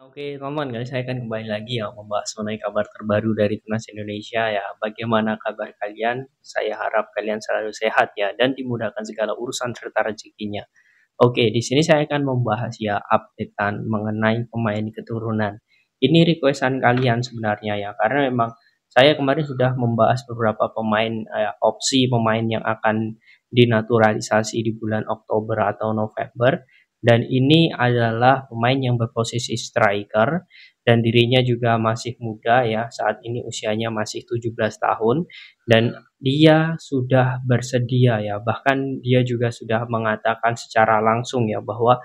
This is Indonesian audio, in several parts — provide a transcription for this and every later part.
Oke, teman-teman, kali saya akan kembali lagi ya membahas mengenai kabar terbaru dari Timnas Indonesia ya. Bagaimana kabar kalian? Saya harap kalian selalu sehat ya dan dimudahkan segala urusan serta rezekinya. Oke, di sini saya akan membahas ya updatean mengenai pemain keturunan. Ini requestan kalian sebenarnya ya, karena memang saya kemarin sudah membahas beberapa pemain opsi pemain yang akan dinaturalisasi di bulan Oktober atau November. Dan ini adalah pemain yang berposisi striker dan dirinya juga masih muda ya. Saat ini usianya masih 17 tahun dan dia sudah bersedia ya. Bahkan dia juga sudah mengatakan secara langsung ya bahwa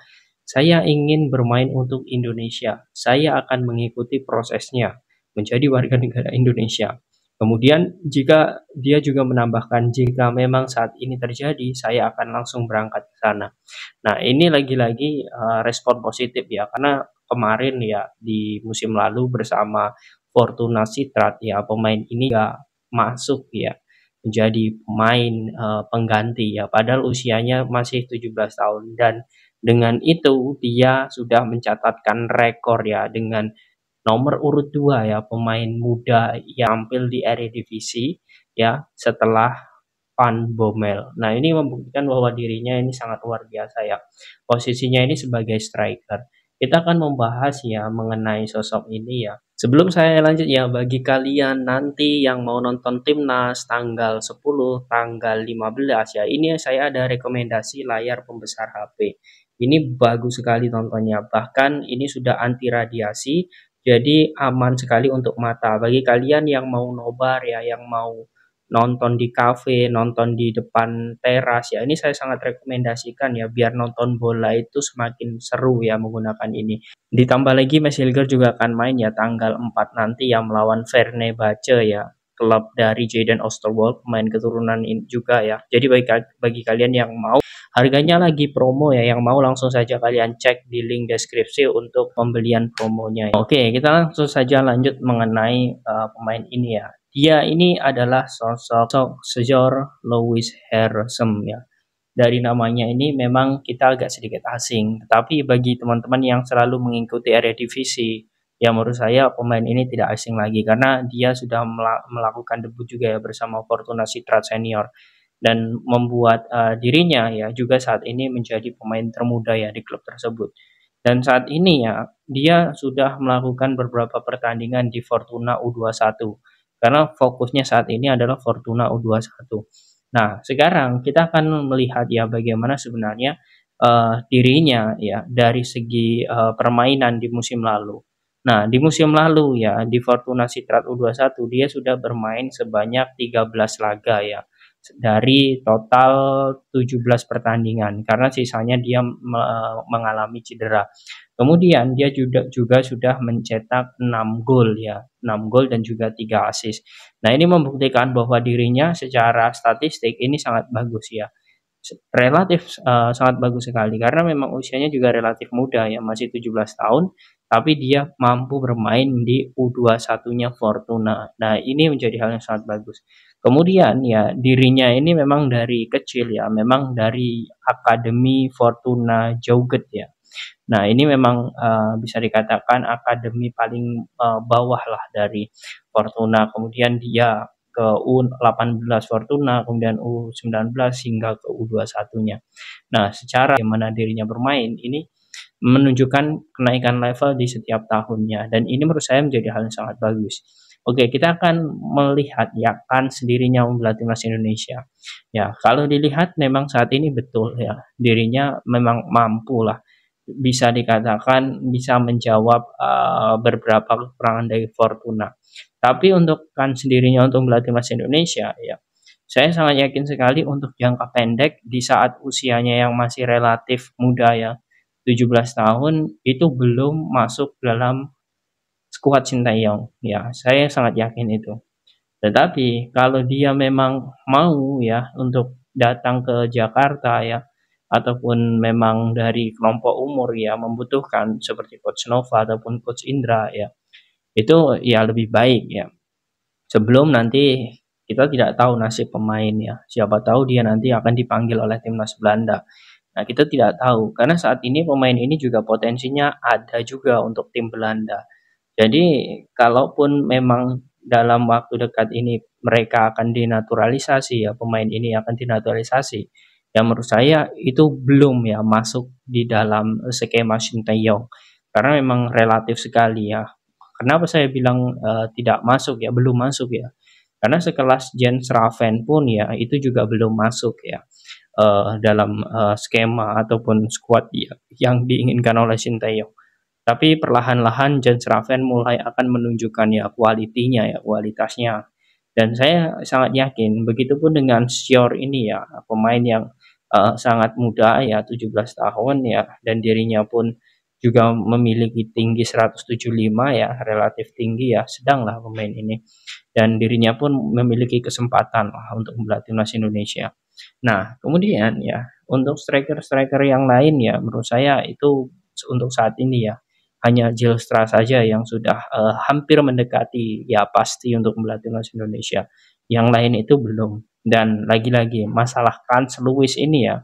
saya ingin bermain untuk Indonesia. Saya akan mengikuti prosesnya menjadi warga negara Indonesia. Kemudian jika dia juga menambahkan jika memang saat ini terjadi, saya akan langsung berangkat ke sana. Nah, ini lagi-lagi respon positif ya, karena kemarin ya di musim lalu bersama Fortuna Sittard ya pemain ini nggak masuk ya menjadi pemain pengganti ya, padahal usianya masih 17 tahun dan dengan itu dia sudah mencatatkan rekor ya dengan nomor urut 2 ya pemain muda yang tampil di Eredivisie ya setelah Van Bommel. Nah, ini membuktikan bahwa dirinya ini sangat luar biasa ya. Posisinya ini sebagai striker. Kita akan membahas ya mengenai sosok ini ya. Sebelum saya lanjut ya, bagi kalian nanti yang mau nonton Timnas tanggal 10, tanggal 15 ya, ini saya ada rekomendasi layar pembesar HP. Ini bagus sekali tontonnya. Bahkan ini sudah anti radiasi, jadi aman sekali untuk mata. Bagi kalian yang mau nobar ya, yang mau nonton di kafe, nonton di depan teras ya. Ini saya sangat rekomendasikan ya biar nonton bola itu semakin seru ya menggunakan ini. Ditambah lagi Mas Hilger juga akan main ya tanggal 4 nanti yang melawan Fenerbahce ya. Klub dari Jadon Oosterwolde, pemain keturunan ini juga ya. Jadi bagi kalian yang mau, harganya lagi promo ya, yang mau langsung saja kalian cek di link deskripsi untuk pembelian promonya. Oke, kita langsung saja lanjut mengenai pemain ini ya. Dia ini adalah sosok Sejor Louis Harrison ya. Dari namanya ini memang kita agak sedikit asing, tetapi bagi teman-teman yang selalu mengikuti Eredivisie, ya menurut saya pemain ini tidak asing lagi karena dia sudah melakukan debut juga ya bersama Fortuna Sittard Senior dan membuat dirinya ya juga saat ini menjadi pemain termuda ya di klub tersebut. Dan saat ini ya dia sudah melakukan beberapa pertandingan di Fortuna U21 karena fokusnya saat ini adalah Fortuna U21. Nah, sekarang kita akan melihat ya bagaimana sebenarnya dirinya ya dari segi permainan di musim lalu. Nah, di musim lalu ya di Fortuna Sittard U21 dia sudah bermain sebanyak 13 laga ya dari total 17 pertandingan karena sisanya dia mengalami cedera. Kemudian dia juga sudah mencetak 6 gol ya, 6 gol dan juga 3 assist. Nah, ini membuktikan bahwa dirinya secara statistik ini sangat bagus ya. Relatif sangat bagus sekali karena memang usianya juga relatif muda ya, masih 17 tahun, tapi dia mampu bermain di U21-nya Fortuna. Nah, ini menjadi hal yang sangat bagus. Kemudian ya dirinya ini memang dari kecil ya, memang dari Akademi Fortuna Joget ya. Nah, ini memang bisa dikatakan akademi paling bawah lah dari Fortuna. Kemudian dia ke U18 Fortuna, kemudian U19 hingga ke U21-nya. Nah, secara bagaimana dirinya bermain ini menunjukkan kenaikan level di setiap tahunnya dan ini menurut saya menjadi hal yang sangat bagus. Oke, kita akan melihat ya kan sendirinya membela timnas Indonesia. Ya, kalau dilihat memang saat ini betul ya dirinya memang mampu lah bisa dikatakan bisa menjawab beberapa kekurangan dari Fortuna. Tapi untuk kan sendirinya untuk melatih timnas Indonesia ya, saya sangat yakin sekali untuk jangka pendek di saat usianya yang masih relatif muda ya, 17 tahun itu belum masuk dalam skuad Sintayong ya, saya sangat yakin itu. Tetapi kalau dia memang mau ya untuk datang ke Jakarta ya ataupun memang dari kelompok umur ya membutuhkan seperti Coach Nova ataupun Coach Indra ya, itu ya lebih baik ya. Sebelum nanti kita tidak tahu nasib pemain ya. Siapa tahu dia nanti akan dipanggil oleh timnas Belanda. Nah, kita tidak tahu karena saat ini pemain ini juga potensinya ada juga untuk tim Belanda. Jadi kalaupun memang dalam waktu dekat ini mereka akan dinaturalisasi ya, pemain ini akan dinaturalisasi, ya menurut saya itu belum ya masuk di dalam skema Sinteyong. Karena memang relatif sekali ya. Kenapa saya bilang tidak masuk ya, belum masuk ya? Karena sekelas Jens Raven pun ya itu juga belum masuk ya dalam skema ataupun squad ya, yang diinginkan oleh Sinteyong. Tapi perlahan-lahan Jens Raven mulai akan menunjukkan ya kualitinya ya, kualitasnya. Dan saya sangat yakin begitupun dengan Syor ini ya, pemain yang sangat muda ya, 17 tahun ya, dan dirinya pun juga memiliki tinggi 175 ya, relatif tinggi ya, sedanglah pemain ini. Dan dirinya pun memiliki kesempatan lah untuk membela timnas Indonesia. Nah, kemudian ya, untuk striker-striker yang lain ya, menurut saya itu untuk saat ini ya, hanya Zylstra saja yang sudah hampir mendekati ya pasti untuk membela timnas Indonesia. Yang lain itu belum. Dan lagi-lagi masalah Kans Lewis ini ya,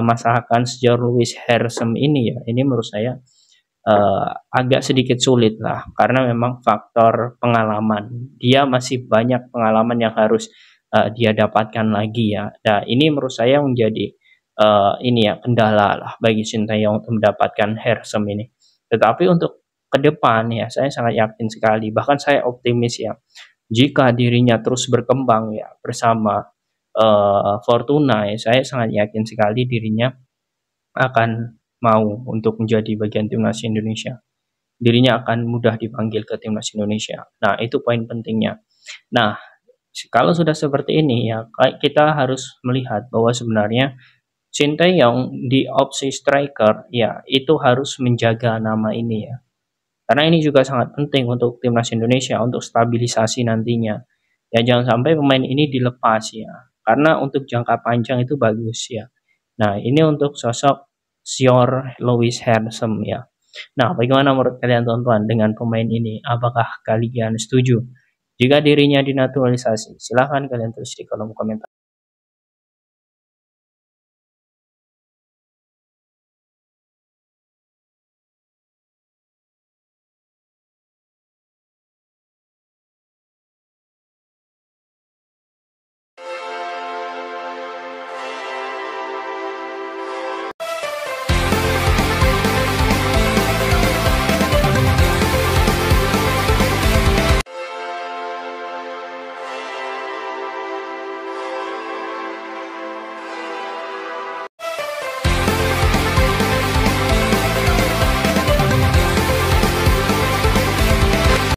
masalah Kans Lewis Hersem ini ya, ini menurut saya agak sedikit sulit lah karena memang faktor pengalaman. Dia masih banyak pengalaman yang harus dia dapatkan lagi ya. Nah, ini menurut saya menjadi ini ya kendala lah bagi Sintayong untuk mendapatkan Hersem ini. Tetapi untuk ke depan ya saya sangat yakin sekali, bahkan saya optimis ya, jika dirinya terus berkembang ya bersama Fortuna ya, saya sangat yakin sekali dirinya akan mau untuk menjadi bagian timnas Indonesia. Dirinya akan mudah dipanggil ke timnas Indonesia. Nah, itu poin pentingnya. Nah, kalau sudah seperti ini ya, kita harus melihat bahwa sebenarnya Sinteyong di opsi striker ya itu harus menjaga nama ini ya. Karena ini juga sangat penting untuk timnas Indonesia untuk stabilisasi nantinya. Ya jangan sampai pemain ini dilepas ya. Karena untuk jangka panjang itu bagus ya. Nah, ini untuk sosok Syor Lewis Hersem ya. Nah, bagaimana menurut kalian teman-teman dengan pemain ini? Apakah kalian setuju? Jika dirinya dinaturalisasi, silahkan kalian tulis di kolom komentar.